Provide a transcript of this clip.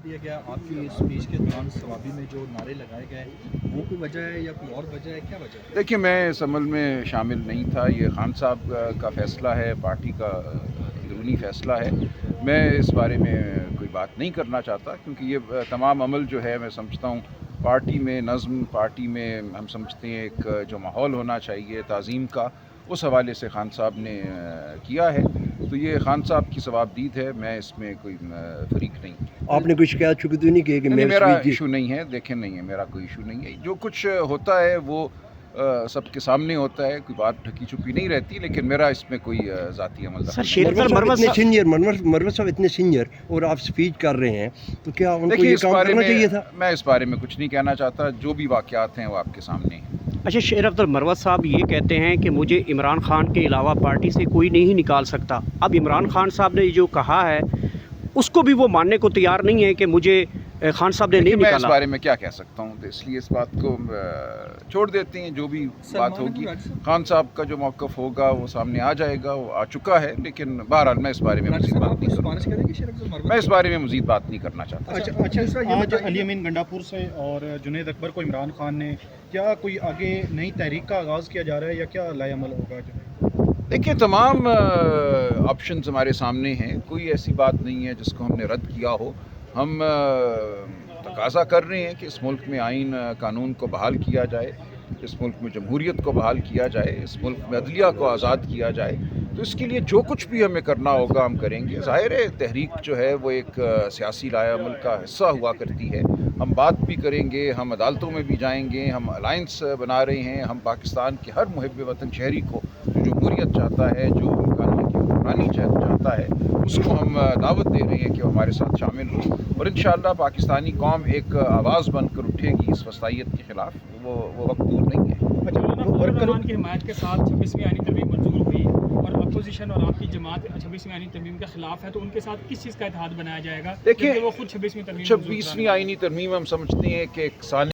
लिया गया। आपकी स्पीच के दौरान सवाबी में जो नारे लगाए गए, वो कोई वजह है या कोई और वजह है, क्या वजह है? देखिए, मैं इस अमल में शामिल नहीं था। ये खान साहब का फ़ैसला है, पार्टी का अंदरूनी फ़ैसला है। मैं इस बारे में कोई बात नहीं करना चाहता, क्योंकि ये तमाम अमल जो है, मैं समझता हूँ पार्टी में नज़्म, पार्टी में हम समझते हैं एक जो माहौल होना चाहिए ताज़ीम का, उस हवाले से खान साहब ने किया है। तो ये खान साहब की सवाबदीद है, मैं इसमें कोई फ़रीक नहीं हूँ। आपने कोई शिकायत शुरू तो नहीं की कि नहीं, मेरे मेरा स्पीच जी? इशू नहीं है। देखें, नहीं है, मेरा कोई इशू नहीं है। जो कुछ होता है वो सबके सामने होता है, कोई बात ढकी छुपी नहीं रहती, लेकिन मेरा इसमें कोई ज़ाती अमल दखल सर, नहीं है। शेर अफजल मरवत इतने साहब सीनियर मरवत साहब इतने सीनियर और आप स्पीच कर रहे हैं, तो क्या उनको देखिए, ये इस काम बारे करना चाहिए में था? मैं इस बारे में कुछ नहीं कहना चाहता। जो भी वाक़यात हैं वो आपके सामने हैं। अच्छा, शेर अफजल मरवत साहब ये कहते हैं कि मुझे इमरान खान के अलावा पार्टी से कोई नहीं निकाल सकता। अब इमरान खान साहब ने जो कहा है उसको भी वो मानने को तैयार नहीं है कि मुझे खान साहब ने देखिए, नहीं मैं इस निकाला। बारे में क्या कह सकता हूँ, तो इसलिए इस बात को छोड़ देते हैं। जो भी बात होगी, खान साहब का जो मौक़िफ़ होगा वो सामने आ जाएगा, वो आ चुका है। लेकिन बहरहाल मैं इस बारे में मज़ीद बात नहीं सिफारिश करूँगा। करेंगे शेर अफजल मरवत? मैं इस बारे में मज़ीद बात नहीं करना चाहता। अच्छा, दूसरा ये आज बताइए, अली अमीन गंडापुर से और जुनैद अकबर को इमरान खान ने, क्या कोई आगे नई तहरीक का आगाज़ किया जा रहा है या क्या लाएअमल होगा जो? देखिए, तमाम ऑप्शंस हमारे सामने हैं। कोई ऐसी बात नहीं है जिसको हमने रद्द किया हो। हम तकाज़ा कर रहे हैं कि इस मुल्क में आइन कानून को बहाल किया जाए, इस मुल्क में जमहूरियत को बहाल किया जाए, इस मुल्क में अदलिया को आज़ाद किया जाए। तो इसके लिए जो कुछ भी हमें करना होगा हम करेंगे। ज़ाहिर है, तहरीक जो है वो एक सियासी लाएअमल का हिस्सा हुआ करती है। हम बात भी करेंगे, हम अदालतों में भी जाएंगे, हम अलायंस बना रहे हैं। हम पाकिस्तान के हर मुहिब वतन शहरी को जो जमहूरियत चाहता है, जो कानून की हुक्मरानी चाहता है, उसको हम दावत दे रहे हैं कि वो हमारे साथ शामिल हो। और इंशाअल्लाह पाकिस्तानी कौम एक आवाज़ बनकर उठेगी इस वसाइयत के ख़िलाफ़। वो वक्त दूर नहीं है। वर्करों की हिमायत के साथ 26वीं आईनी तरमीम मंजूर हुई और अपोजिशन और आपकी जमात 26वीं आईनी तरमीम के खिलाफ है, तो उनके साथ किस चीज़ का इत्तेहाद बनाया जाएगा? देखिए, क्योंकि वो खुद 26वीं तरमीम 26वीं आईनी तरमीम हम समझते हैं कि एक साल